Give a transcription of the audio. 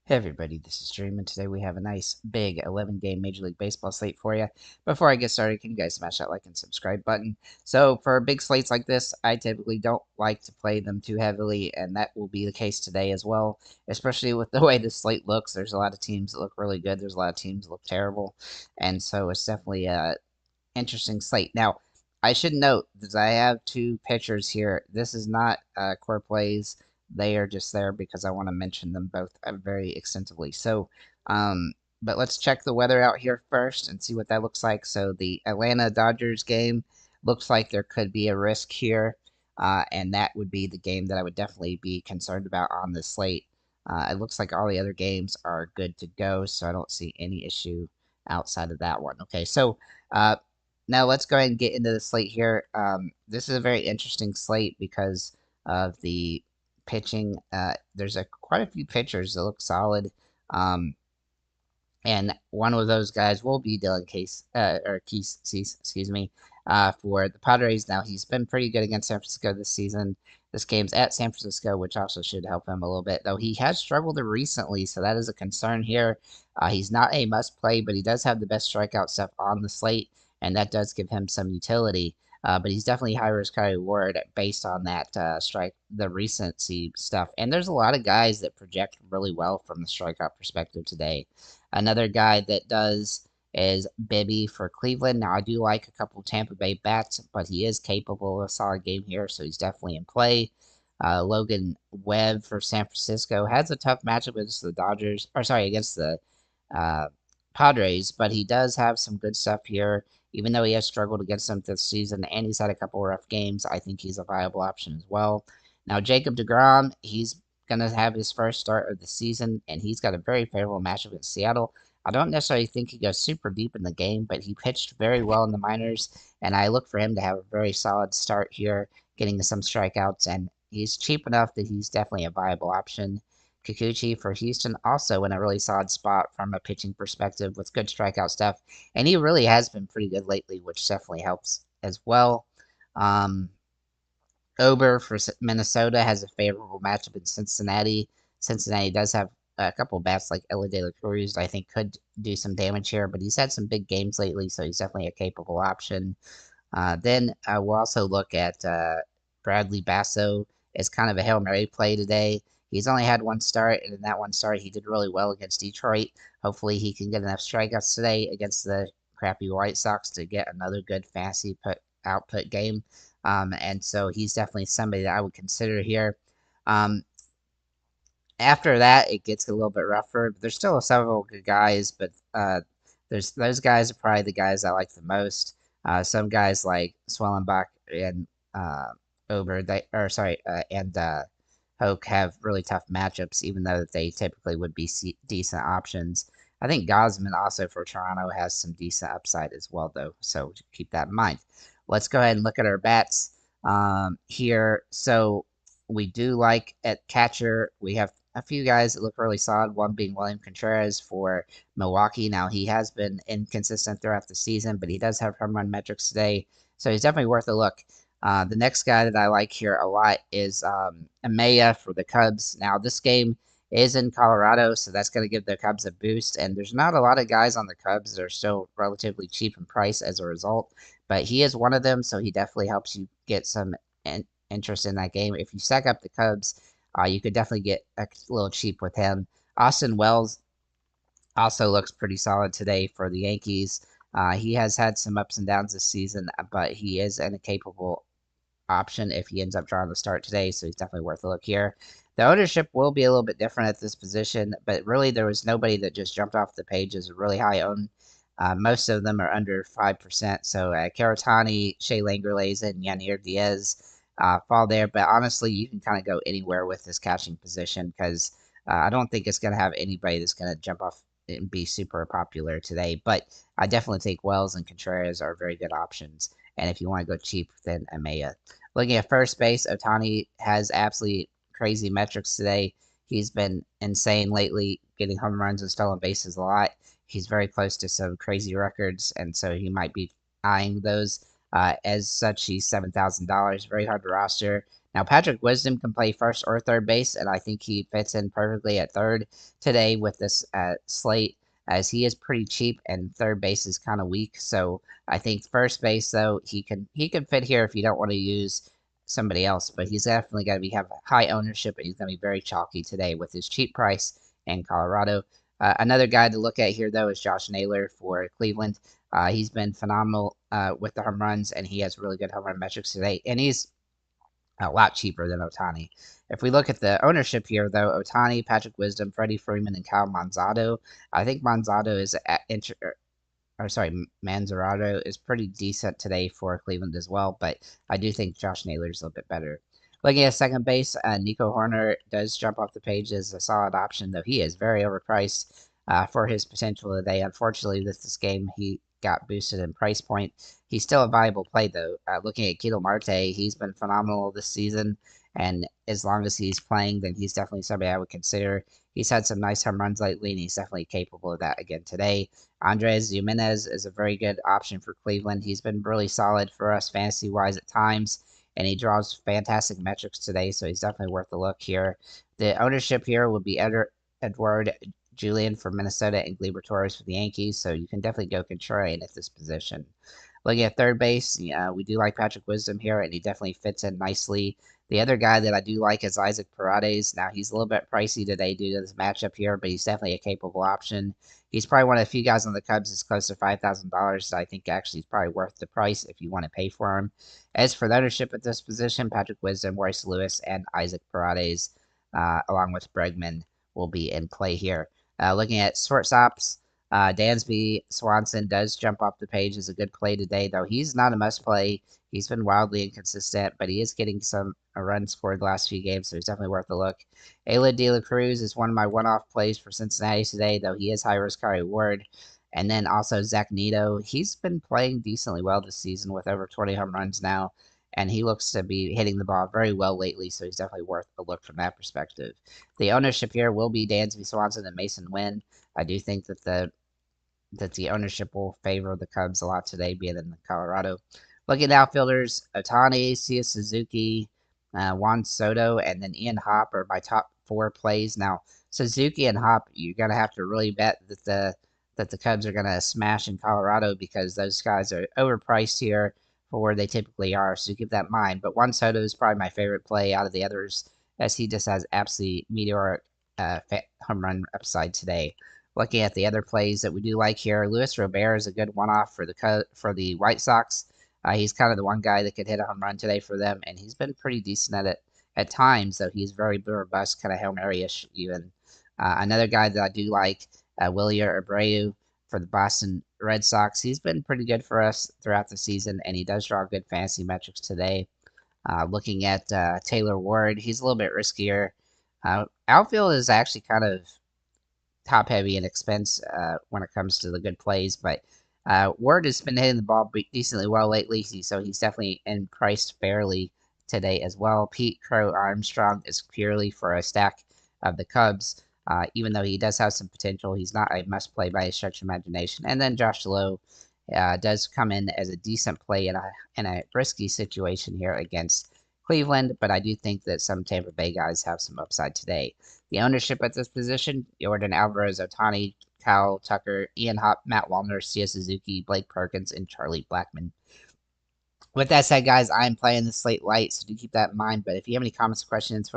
Hey everybody, this is Dream, and today we have a nice big 11-game Major League Baseball slate for you. Before I get started, can you guys smash that like and subscribe button? So for big slates like this, I typically don't like to play them too heavily, and that will be the case today as well, especially with the way the slate looks. There's a lot of teams that look really good. There's a lot of teams that look terrible, and so it's definitely a interesting slate. Now, I should note that I have two pitchers here. This is not core plays. They are just there because I want to mention them both very extensively. So, but let's check the weather out here first and see what that looks like. So the Atlanta Dodgers game looks like there could be a risk here, and that would be the game that I would definitely be concerned about on the slate. It looks like all the other games are good to go, so I don't see any issue outside of that one. Okay, so uh, now let's go ahead and get into the slate here. This is a very interesting slate because of the pitching. There's quite a few pitchers that look solid. Um, and one of those guys will be Dylan Case or Cease, excuse me, for the Padres. Now he's been pretty good against San Francisco this season. This game's at San Francisco, which also should help him a little bit, though he has struggled recently, so that is a concern here. He's not a must play, but he does have the best strikeout stuff on the slate, and that does give him some utility. But he's definitely high risk, high reward based on that the recency stuff. And there's a lot of guys that project really well from the strikeout perspective today. Another guy that does is Bibby for Cleveland. Now, I do like a couple Tampa Bay bats, but he is capable of a solid game here, so he's definitely in play. Logan Webb for San Francisco has a tough matchup against the Dodgers, or sorry, against the uh, Padres, but he does have some good stuff here. Even though he has struggled against them this season and he's had a couple rough games, I think he's a viable option as well. Now, Jacob DeGrom, he's going to have his first start of the season, and he's got a very favorable matchup in Seattle. I don't necessarily think he goes super deep in the game, but he pitched very well in the minors, and I look for him to have a very solid start here, getting some strikeouts, and he's cheap enough that he's definitely a viable option. Kikuchi for Houston also in a really solid spot from a pitching perspective with good strikeout stuff, and he really has been pretty good lately, which definitely helps as well. Um, Ober for Minnesota has a favorable matchup in Cincinnati. Cincinnati does have a couple bats like Ella De La Cruz that I think could do some damage here, but he's had some big games lately, so he's definitely a capable option. Then we'll also look at Bradley Basso as kind of a Hail Mary play today. He's only had one start, and in that one start, he did really well against Detroit. Hopefully, he can get enough strikeouts today against the crappy White Sox to get another good fantasy output game. And so he's definitely somebody that I would consider here. Um, After that, it gets a little bit rougher. There's still several good guys, but there's those guys are probably the guys I like the most. Some guys like Swellenbach and uh, Ober, and Hoke have really tough matchups, even though they typically would be decent options. I think Gosman also for Toronto has some decent upside as well, though. So keep that in mind. Let's go ahead and look at our bats here. So we do like at catcher, we have a few guys that look really solid, one being William Contreras for Milwaukee. Now, he has been inconsistent throughout the season, but he does have home run metrics today, so he's definitely worth a look. The next guy that I like here a lot is Amaya for the Cubs. Now, this game is in Colorado, so that's going to give the Cubs a boost, and there's not a lot of guys on the Cubs that are still relatively cheap in price as a result, but he is one of them, so he definitely helps you get some interest in that game. If you stack up the Cubs, you could definitely get a little cheap with him. Austin Wells also looks pretty solid today for the Yankees. He has had some ups and downs this season, but he is a capable option if he ends up drawing the start today, so he's definitely worth a look here. The ownership will be a little bit different at this position, but really there was nobody that just jumped off the page as a really high own. Most of them are under 5%, so Caratani, Shea Langerlaze, and Yanir Diaz fall there, but honestly, you can kind of go anywhere with this catching position because I don't think it's going to have anybody that's going to jump off and be super popular today, but I definitely think Wells and Contreras are very good options. And if you want to go cheap, then Amaya. Looking at first base, Otani has absolutely crazy metrics today. He's been insane lately, getting home runs and stolen bases a lot. He's very close to some crazy records, and so he might be eyeing those. As such, he's $7,000. Very hard to roster. Now, Patrick Wisdom can play first or third base, and I think he fits in perfectly at third today with this slate, as he is pretty cheap and third base is kind of weak. So I think first base, though, he can fit here if you don't want to use somebody else, but he's definitely going to have high ownership, and he's going to be very chalky today with his cheap price in Colorado. Another guy to look at here, though, is Josh Naylor for Cleveland. He's been phenomenal with the home runs, and he has really good home run metrics today, and he's a lot cheaper than Otani. If we look at the ownership here, though, Otani, Patrick Wisdom, Freddie Freeman, and Kyle Manzardo, I think Manzardo is Manzarado is pretty decent today for Cleveland as well, but I do think Josh Naylor is a little bit better. Looking at second base, Nico Horner does jump off the page as a solid option, though he is very overpriced for his potential today. Unfortunately, this game he got boosted in price point. He's still a viable play, though. Looking at Ketel Marte, he's been phenomenal this season, and as long as he's playing, then he's definitely somebody I would consider. He's had some nice home runs lately, and he's definitely capable of that again today. Andres Gimenez is a very good option for Cleveland. He's been really solid for us fantasy-wise at times, and he draws fantastic metrics today, so he's definitely worth a look here. The ownership here will be Edward Julian for Minnesota and Gleyber Torres for the Yankees, so you can definitely go contrarian at this position. Looking at third base, we do like Patrick Wisdom here, and he definitely fits in nicely. The other guy that I do like is Isaac Paredes. Now, he's a little bit pricey today due to this matchup here, but he's definitely a capable option. He's probably one of the few guys on the Cubs that's close to $5,000, so I think actually he's probably worth the price if you want to pay for him. As for the ownership at this position, Patrick Wisdom, Royce Lewis, and Isaac Paredes, along with Bregman, will be in play here. Looking at shortstops, Dansby Swanson does jump off the page as a good play today, though he's not a must play. He's been wildly inconsistent, but he is getting a run scored the last few games, so he's definitely worth a look. Ayla De La Cruz is one of my one-off plays for Cincinnati today, though he is high risk, high reward. And then also Zach Neto. He's been playing decently well this season with over 20 home runs now, and he looks to be hitting the ball very well lately, so he's definitely worth a look from that perspective. The ownership here will be Dansby Swanson and Mason Wynn. I do think that the ownership will favor the Cubs a lot today, being in Colorado. Looking at outfielders, Otani, Sia Suzuki, Juan Soto, and then Ian Happ are my top four plays. Now, Suzuki and Happ, you're gonna have to really bet that the Cubs are gonna smash in Colorado because those guys are overpriced here for where they typically are. So keep that in mind. But Juan Soto is probably my favorite play out of the others, as he just has absolutely meteoric home run upside today. Looking at the other plays that we do like here, Luis Robert is a good one-off for the White Sox. He's kind of the one guy that could hit a home run today for them, and he's been pretty decent at it at times, though he's very robust, kind of Hail Mary-ish even. Another guy that I do like, Wilyer Abreu for the Boston Red Sox. He's been pretty good for us throughout the season, and he does draw good fantasy metrics today. Looking at Taylor Ward, he's a little bit riskier. Outfield is actually kind of top heavy in expense when it comes to the good plays, but Ward has been hitting the ball decently well lately, so he's definitely priced fairly today as well. Pete Crow Armstrong is purely for a stack of the Cubs. Even though he does have some potential, he's not a must play by a stretch of imagination. And then Josh Lowe does come in as a decent play in a risky situation here against Cleveland, but I do think that some Tampa Bay guys have some upside today. The ownership at this position, Jordan Alvarez, Otani, Kyle Tucker, Ian Happ, Matt Wallner, Sia Suzuki, Blake Perkins, and Charlie Blackmon. With that said, guys, I'm playing the slate light, so do keep that in mind. But if you have any comments or questions,